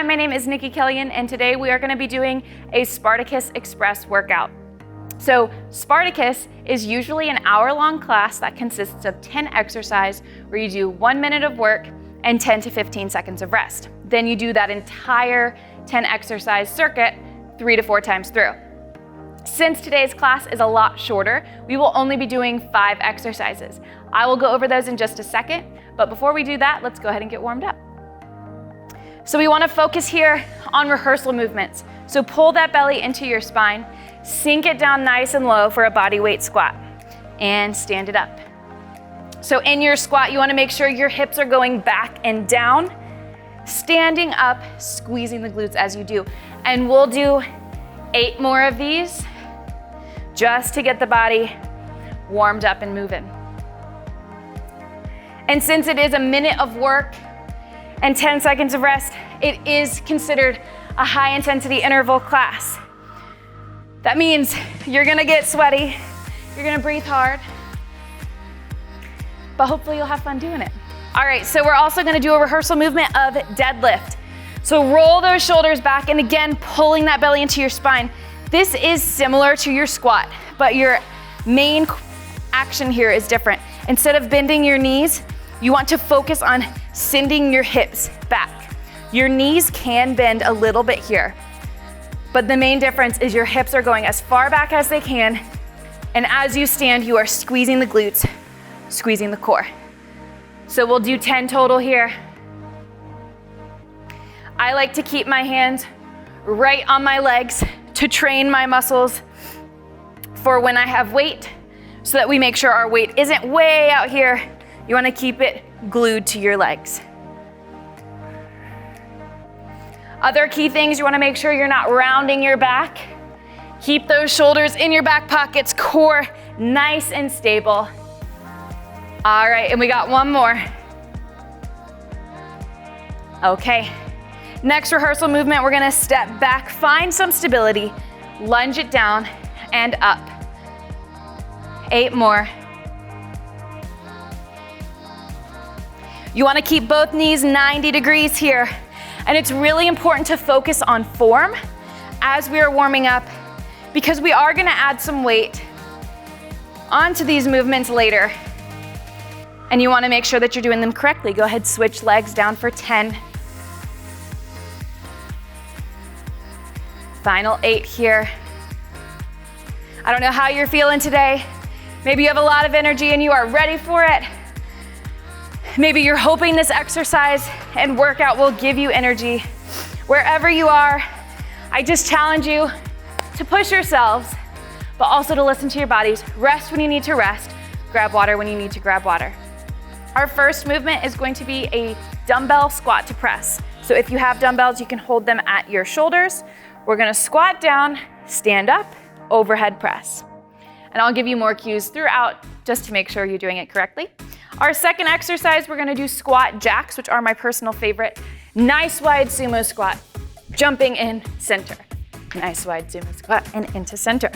Hi, my name is Nikki Killian, and today we are going to be doing a Spartacus Express workout. So Spartacus is usually an hour-long class that consists of 10 exercises where you do 1 minute of work and 10 to 15 seconds of rest. Then you do that entire 10 exercise circuit 3 to 4 times through. Since today's class is a lot shorter, we will only be doing 5 exercises. I will go over those in just a second, but before we do that, let's go ahead and get warmed up. So we want to focus here on rehearsal movements. So pull that belly into your spine, sink it down nice and low for a body weight squat, and stand it up. So in your squat, you want to make sure your hips are going back and down, standing up, squeezing the glutes as you do. And we'll do 8 more of these just to get the body warmed up and moving. And since it is a minute of work and 10 seconds of rest, it is considered a high intensity interval class. That means you're gonna get sweaty, you're gonna breathe hard, but hopefully you'll have fun doing it. All right, so we're also gonna do a rehearsal movement of deadlift. So roll those shoulders back, and again, pulling that belly into your spine. This is similar to your squat, but your main action here is different. Instead of bending your knees, you want to focus on sending your hips back. Your knees can bend a little bit here, but the main difference is your hips are going as far back as they can, and as you stand, you are squeezing the glutes, squeezing the core. So we'll do 10 total here. I like to keep my hands right on my legs to train my muscles for when I have weight, so that we make sure our weight isn't way out here. You want to keep it glued to your legs. Other key things, you want to make sure you're not rounding your back. Keep those shoulders in your back pockets, core nice and stable. All right, and we got 1 more. Okay, next rehearsal movement, we're gonna step back, find some stability, lunge it down and up. 8 more. You wanna keep both knees 90 degrees here. And it's really important to focus on form as we are warming up, because we are gonna add some weight onto these movements later. And you wanna make sure that you're doing them correctly. Go ahead, switch legs down for 10. Final 8 here. I don't know how you're feeling today. Maybe you have a lot of energy and you are ready for it. Maybe you're hoping this exercise and workout will give you energy. Wherever you are, I just challenge you to push yourselves, but also to listen to your bodies. Rest when you need to rest. Grab water when you need to grab water. Our first movement is going to be a dumbbell squat to press. So if you have dumbbells, you can hold them at your shoulders. We're gonna squat down, stand up, overhead press. And I'll give you more cues throughout just to make sure you're doing it correctly. Our second exercise, we're gonna do squat jacks, which are my personal favorite. Nice wide sumo squat, jumping in center. Nice wide sumo squat and into center.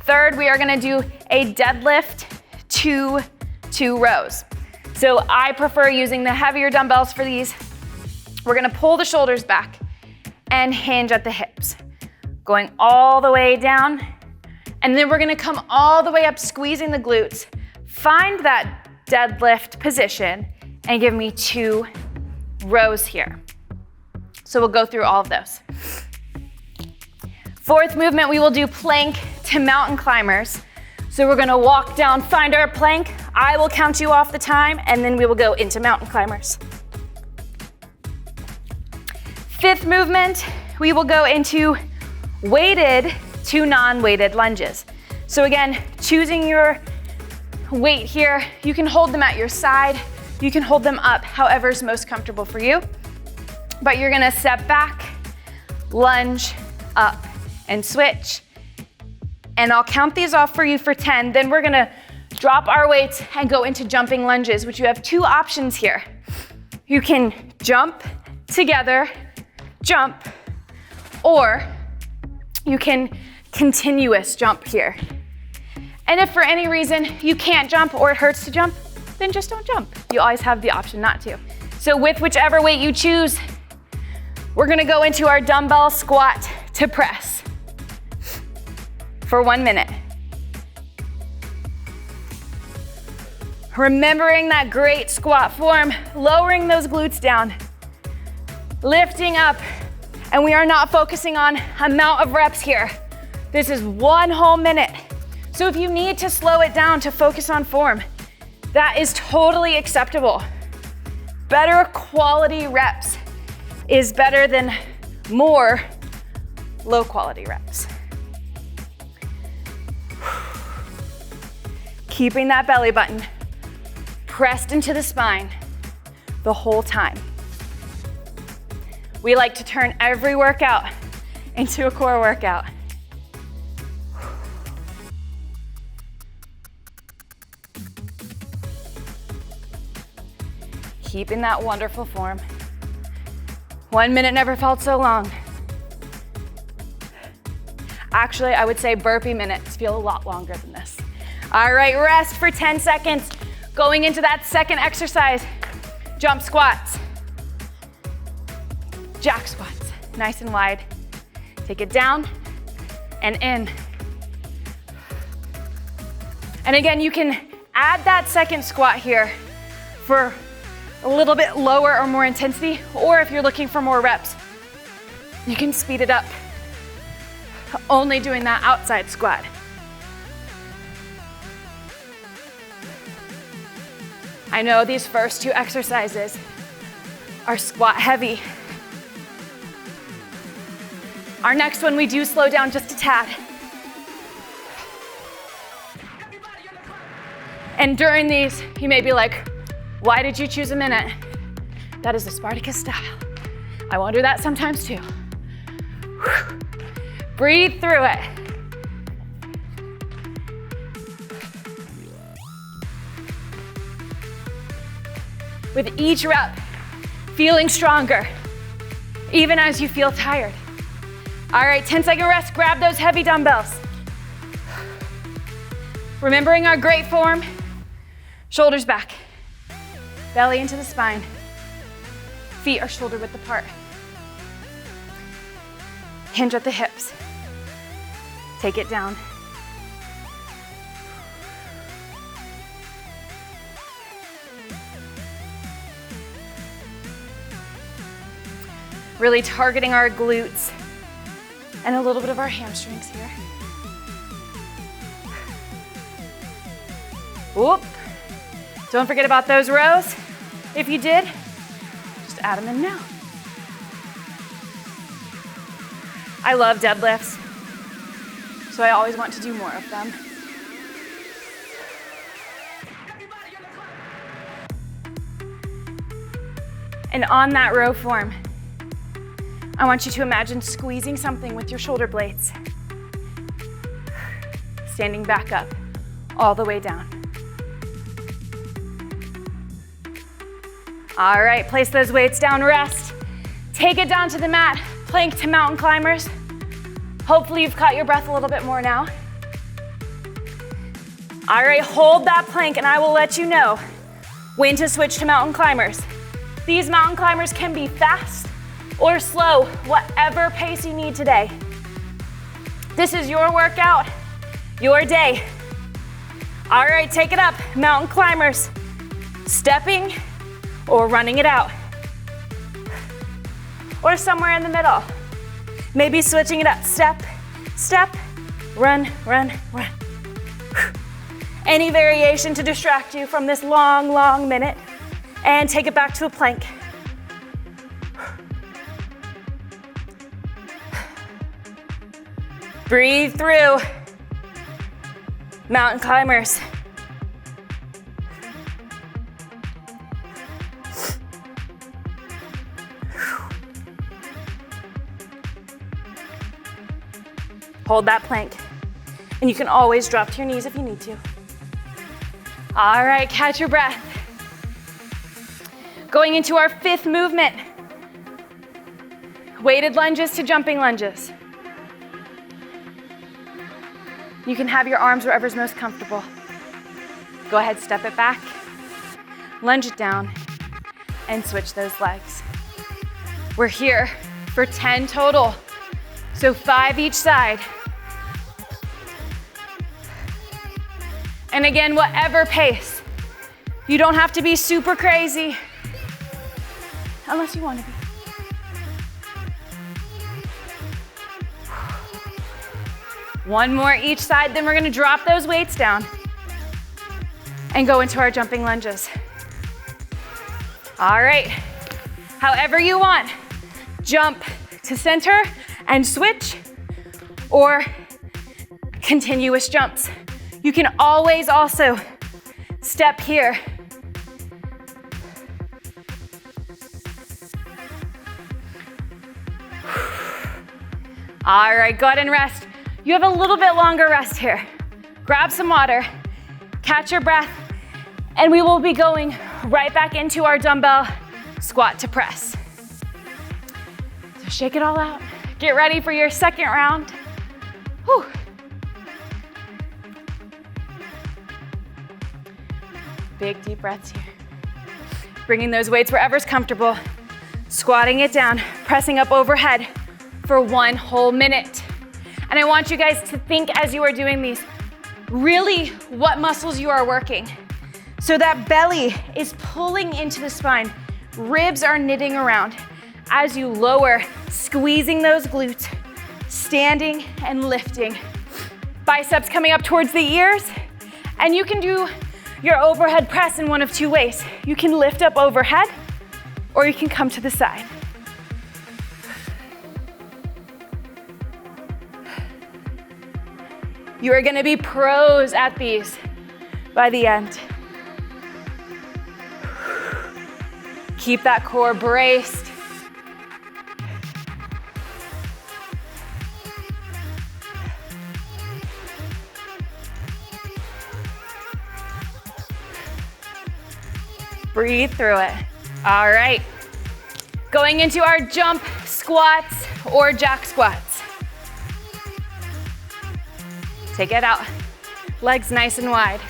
Third, we are gonna do a deadlift 2 rows. So I prefer using the heavier dumbbells for these. We're gonna pull the shoulders back and hinge at the hips, going all the way down. And then we're gonna come all the way up, squeezing the glutes. Find that deadlift position and give me 2 rows here. So we'll go through all of those. Fourth movement, we will do plank to mountain climbers. So we're gonna walk down, find our plank. I will count you off the time, and then we will go into mountain climbers. Fifth movement, we will go into weighted to non-weighted lunges. So again, choosing your weight here. You can hold them at your side. You can hold them up, however is most comfortable for you. But you're gonna step back, lunge, up, and switch. And I'll count these off for you for 10. Then we're gonna drop our weights and go into jumping lunges, which you have 2 options here. You can jump together, jump, or you can continuous jump here. And if for any reason you can't jump or it hurts to jump, then just don't jump. You always have the option not to. So with whichever weight you choose, We're gonna go into our dumbbell squat to press for 1 minute. Remembering that great squat form, lowering those glutes down, lifting up, and we are not focusing on amount of reps here. This is 1 whole minute. So if you need to slow it down to focus on form, that is totally acceptable. Better quality reps is better than more low quality reps. Keeping that belly button pressed into the spine the whole time. We like to turn every workout into a core workout. Keeping that wonderful form. 1 minute never felt so long. Actually, I would say burpee minutes feel a lot longer than this. All right, rest for 10 seconds. Going into that second exercise, jump squats, jack squats, nice and wide. Take it down and in. And again, you can add that second squat here for a little bit lower or more intensity, or if you're looking for more reps, you can speed it up, only doing that outside squat. I know these first 2 exercises are squat heavy. Our next one, we do slow down just a tad. And during these, you may be like, why did you choose a minute? That is the Spartacus style. I wonder that sometimes too. Breathe through it. With each rep, feeling stronger, even as you feel tired. All right, 10-second rest, grab those heavy dumbbells. Remembering our great form, shoulders back, belly into the spine, feet are shoulder width apart. Hinge at the hips, take it down. Really targeting our glutes and a little bit of our hamstrings here. Whoop. Don't forget about those rows. If you did, just add them in now. I love deadlifts, so I always want to do more of them. And on that row form, I want you to imagine squeezing something with your shoulder blades. Standing back up, all the way down. All right, place those weights down, rest. Take it down to the mat, plank to mountain climbers. Hopefully you've caught your breath a little bit more now. All right, hold that plank and I will let you know when to switch to mountain climbers. These mountain climbers can be fast or slow, whatever pace you need today. This is your workout, your day. All right, take it up, mountain climbers. Stepping or running it out. Or somewhere in the middle. Maybe switching it up, step, step, run, run, run. Any variation to distract you from this long, long minute, and take it back to a plank. Breathe through. Mountain climbers. Hold that plank. And you can always drop to your knees if you need to. All right, catch your breath. Going into our 5th movement. Weighted lunges to jumping lunges. You can have your arms wherever's most comfortable. Go ahead, step it back, lunge it down, and switch those legs. We're here for 10 total. So 5 each side. And again, whatever pace. You don't have to be super crazy, unless you want to be. One more each side, then we're gonna drop those weights down and go into our jumping lunges. All right, however you want. Jump to center and switch, or continuous jumps. You can always also step here. All right, go ahead and rest. You have a little bit longer rest here. Grab some water, catch your breath, and we will be going right back into our dumbbell squat to press. So shake it all out. Get ready for your second round. Whew. Big deep breaths here. Bringing those weights wherever's comfortable. Squatting it down, pressing up overhead for 1 whole minute. And I want you guys to think as you are doing these, really what muscles you are working. So that belly is pulling into the spine. Ribs are knitting around. As you lower, squeezing those glutes, standing and lifting. Biceps coming up towards the ears. And you can do your overhead press in one of 2 ways. You can lift up overhead, or you can come to the side. You are gonna be pros at these by the end. Keep that core braced. Breathe through it. All right. Going into our jump squats or jack squats. Take it out. Legs nice and wide.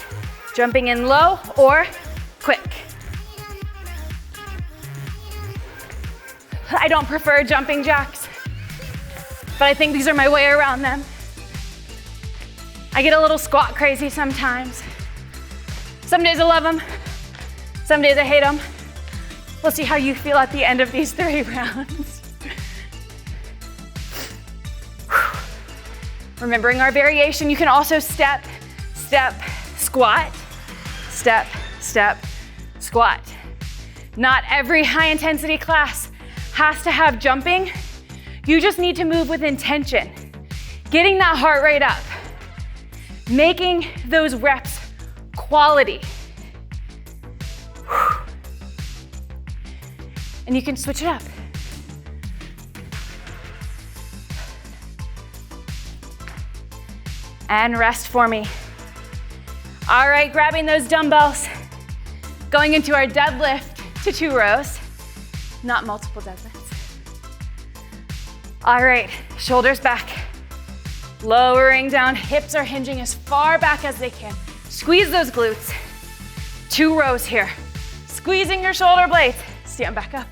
Jumping in low or quick. I don't prefer jumping jacks, but I think these are my way around them. I get a little squat crazy sometimes. Some days I love them. Some days I hate them. We'll see how you feel at the end of these 3 rounds. Remembering our variation, you can also step, step, squat, step, step, squat. Not every high intensity class has to have jumping. You just need to move with intention. Getting that heart rate up. Making those reps quality. And you can switch it up. And rest for me. All right, grabbing those dumbbells. Going into our deadlift to 2 rows, not multiple deadlifts. All right, shoulders back. Lowering down, hips are hinging as far back as they can. Squeeze those glutes. 2 rows here. Squeezing your shoulder blades. Stand back up.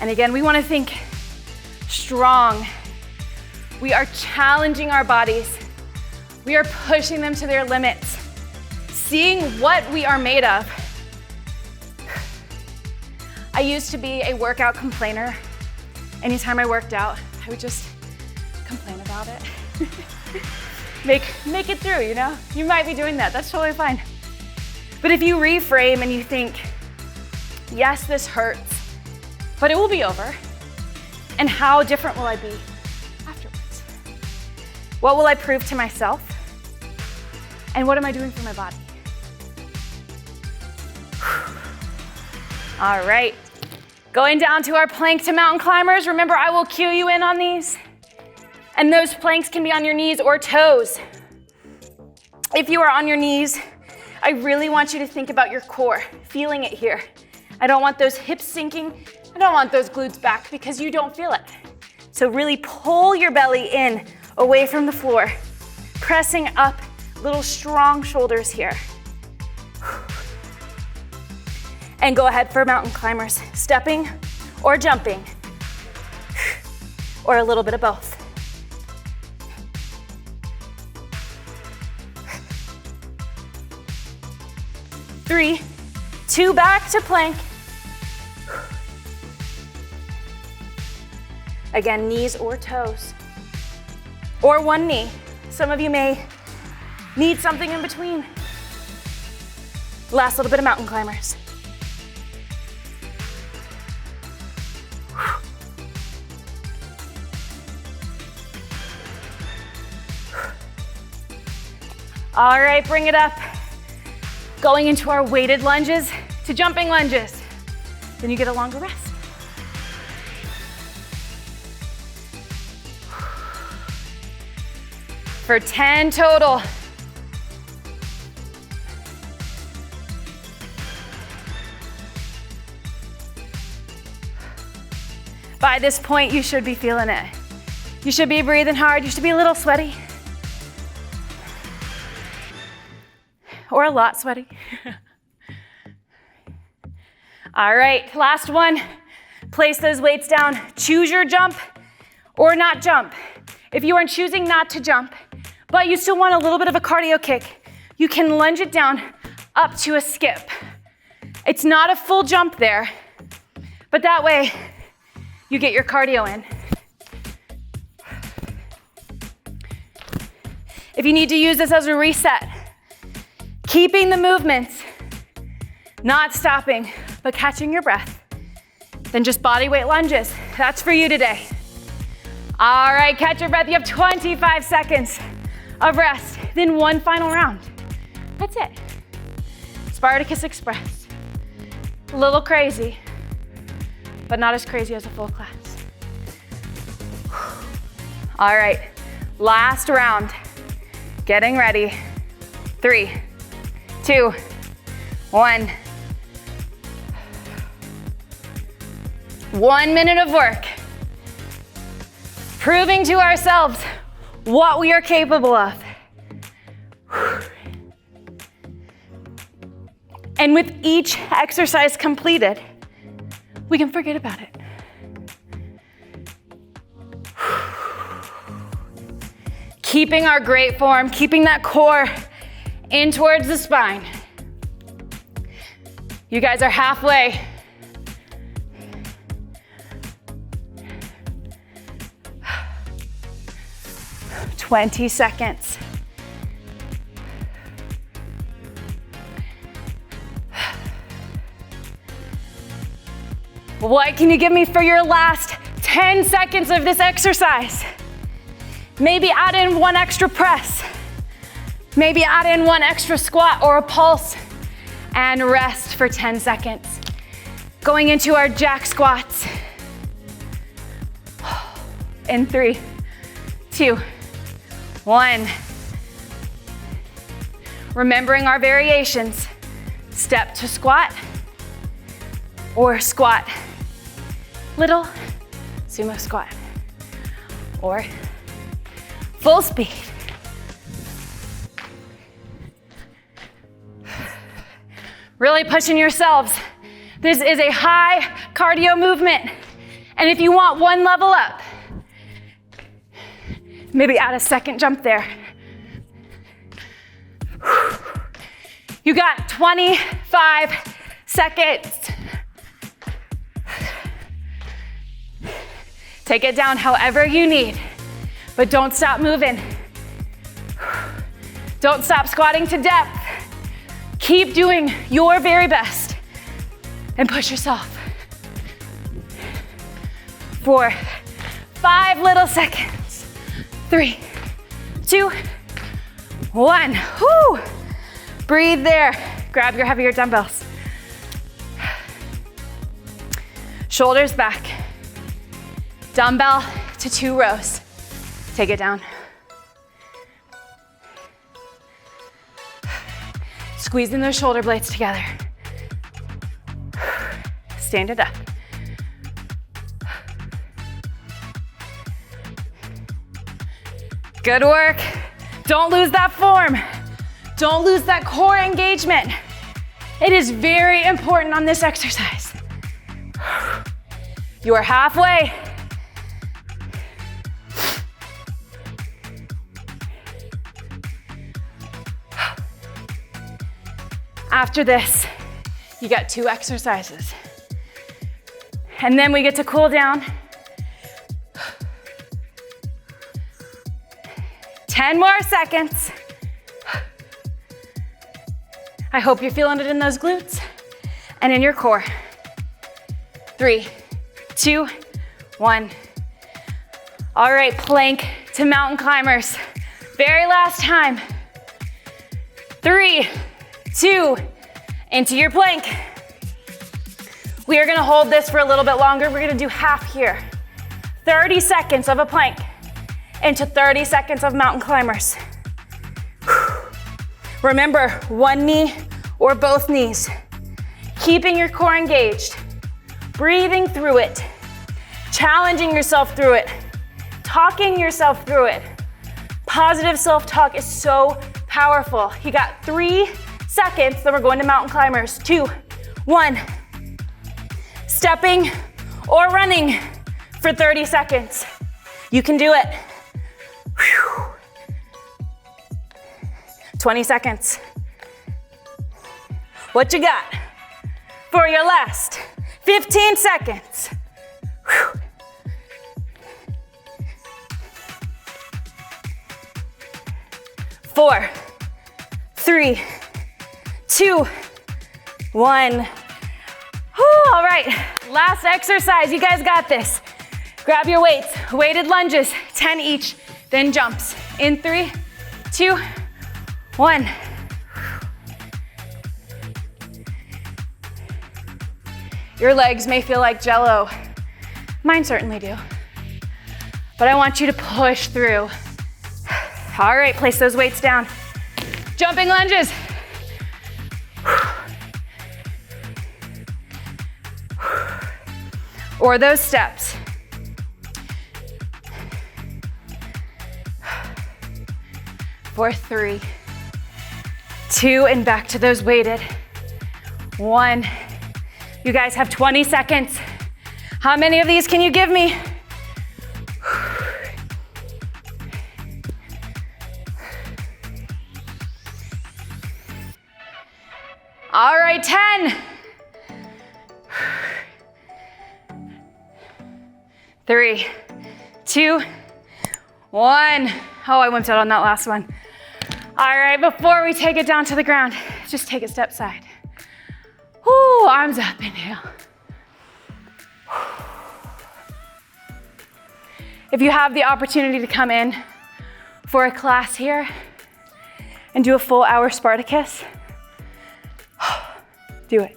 And again, we want to think strong. We are challenging our bodies. We are pushing them to their limits. Seeing what we are made of. I used to be a workout complainer. Anytime I worked out, I would just complain about it. Make it through, you know? You might be doing that, that's totally fine. But if you reframe and you think, yes, this hurts, but it will be over, and how different will I be afterwards? What will I prove to myself? And what am I doing for my body? All right, going down to our plank to mountain climbers. Remember, I will cue you in on these. And those planks can be on your knees or toes. If you are on your knees, I really want you to think about your core, feeling it here. I don't want those hips sinking. I don't want those glutes back because you don't feel it. So really pull your belly in, away from the floor. Pressing up, little strong shoulders here. And go ahead for mountain climbers, stepping or jumping, or a little bit of both. Three, two, back to plank. Again, knees or toes, or one knee. Some of you may need something in between. Last little bit of mountain climbers. All right, bring it up. Going into our weighted lunges to jumping lunges. Then you get a longer rest. For 10 total. By this point, you should be feeling it. You should be breathing hard. You should be a little sweaty. Or a lot sweaty. All right, last one. Place those weights down. Choose your jump or not jump. If you are choosing not to jump, but you still want a little bit of a cardio kick, you can lunge it down up to a skip. It's not a full jump there, but that way you get your cardio in. If you need to use this as a reset, keeping the movements, not stopping, but catching your breath, then just body weight lunges. That's for you today. All right, catch your breath. You have 25 seconds of rest, then one final round. That's it. Spartacus Express. A little crazy, but not as crazy as a full class. All right, last round. Getting ready. 3, 2, 1. 1 minute of work. Proving to ourselves what we are capable of. And with each exercise completed, we can forget about it. Keeping our great form, keeping that core in towards the spine. You guys are halfway. "20 seconds. What can you give me for your last 10 seconds of this exercise? Maybe add in one extra press. Maybe add in one extra squat or a pulse and rest for 10 seconds. Going into our jack squats. In 3, 2, 1. Remembering our variations. Step to squat or squat. Little sumo squat or full speed. Really pushing yourselves. This is a high cardio movement. And if you want one level up, maybe add a second jump there. You got 25 seconds. Take it down however you need, but don't stop moving. Don't stop squatting to depth. Keep doing your very best and push yourself. For 5 little seconds. 3, 2, 1. Whoo! Breathe there. Grab your heavier dumbbells. Shoulders back. Dumbbell to 2 rows. Take it down. Squeezing those shoulder blades together. Stand it up. Good work. Don't lose that form. Don't lose that core engagement. It is very important on this exercise. You are halfway. After this, you got 2 exercises. And then we get to cool down. 10 more seconds. I hope you're feeling it in those glutes and in your core. 3, 2, 1. All right, plank to mountain climbers. Very last time. 3, 2, into your plank. We are gonna hold this for a little bit longer. We're gonna do half here. 30 seconds of a plank into 30 seconds of mountain climbers. Remember, one knee or both knees. Keeping your core engaged. Breathing through it. Challenging yourself through it. Talking yourself through it. Positive self-talk is so powerful. You got 3 seconds, then we're going to mountain climbers. 2, 1. Stepping or running for 30 seconds. You can do it. Whew. 20 seconds. What you got for your last 15 seconds? Whew. Four, 3, 2, 1. Whew, all right, last exercise. You guys got this. Grab your weights, weighted lunges, 10 each, then jumps. In 3, 2, 1. Your legs may feel like Jell-O. Mine certainly do. But I want you to push through. All right, place those weights down. Jumping lunges. Or those steps. For 3, 2, and back to those weighted. 1. You guys have 20 seconds. How many of these can you give me? All right, 10. 3, 2, 1. Oh, I wimped out on that last one. All right, before we take it down to the ground, just take a step side. Whoo, arms up, inhale. If you have the opportunity to come in for a class here and do a full hour Spartacus, do it.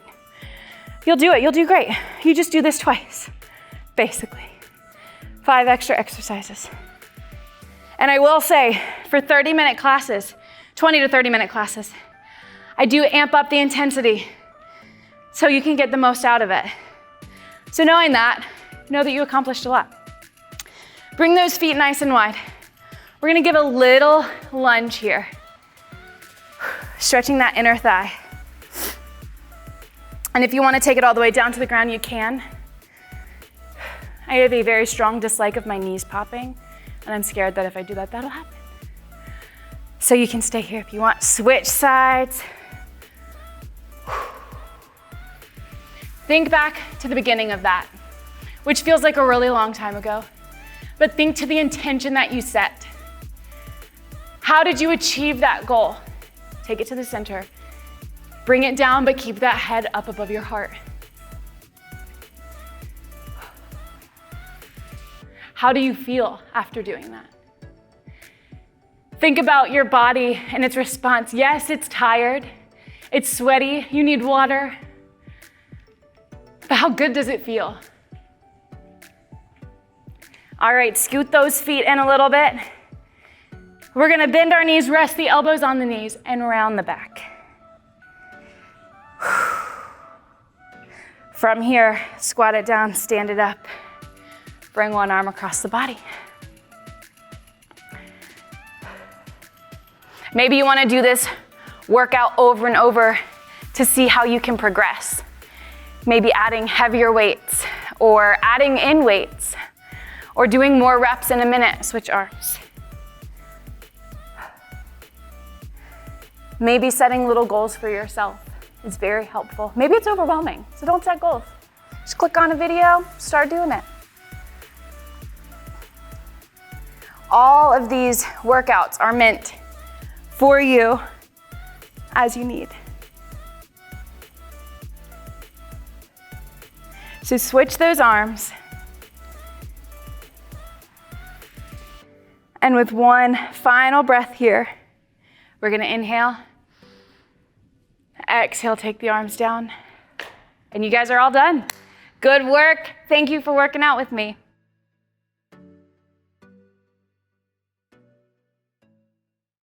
You'll do it, you'll do great. You just do this twice, basically. 5 extra exercises. And I will say, for 30-minute classes, 20 to 30-minute classes, I do amp up the intensity so you can get the most out of it. So knowing that, know that you accomplished a lot. Bring those feet nice and wide. We're gonna give a little lunge here. Stretching that inner thigh. And if you wanna take it all the way down to the ground, you can. I have a very strong dislike of my knees popping, and I'm scared that if I do that, that'll happen. So you can stay here if you want. Switch sides. Think back to the beginning of that, which feels like a really long time ago, but think to the intention that you set. How did you achieve that goal? Take it to the center. Bring it down, but keep that head up above your heart. How do you feel after doing that? Think about your body and its response. Yes, it's tired, it's sweaty, you need water, but how good does it feel? All right, scoot those feet in a little bit. We're gonna bend our knees, rest the elbows on the knees, and round the back. From here, squat it down, stand it up. Bring one arm across the body. Maybe you wanna do this workout over and over to to see how you can progress. Maybe adding heavier weights, or adding in weights, or doing more reps in a minute. Switch arms. Maybe setting little goals for yourself is very helpful. Maybe it's overwhelming, so don't set goals. Just click on a video, start doing it. All of these workouts are meant for you as you need. So switch those arms. And with one final breath here, we're gonna inhale, exhale, take the arms down. And you guys are all done. Good work. Thank you for working out with me.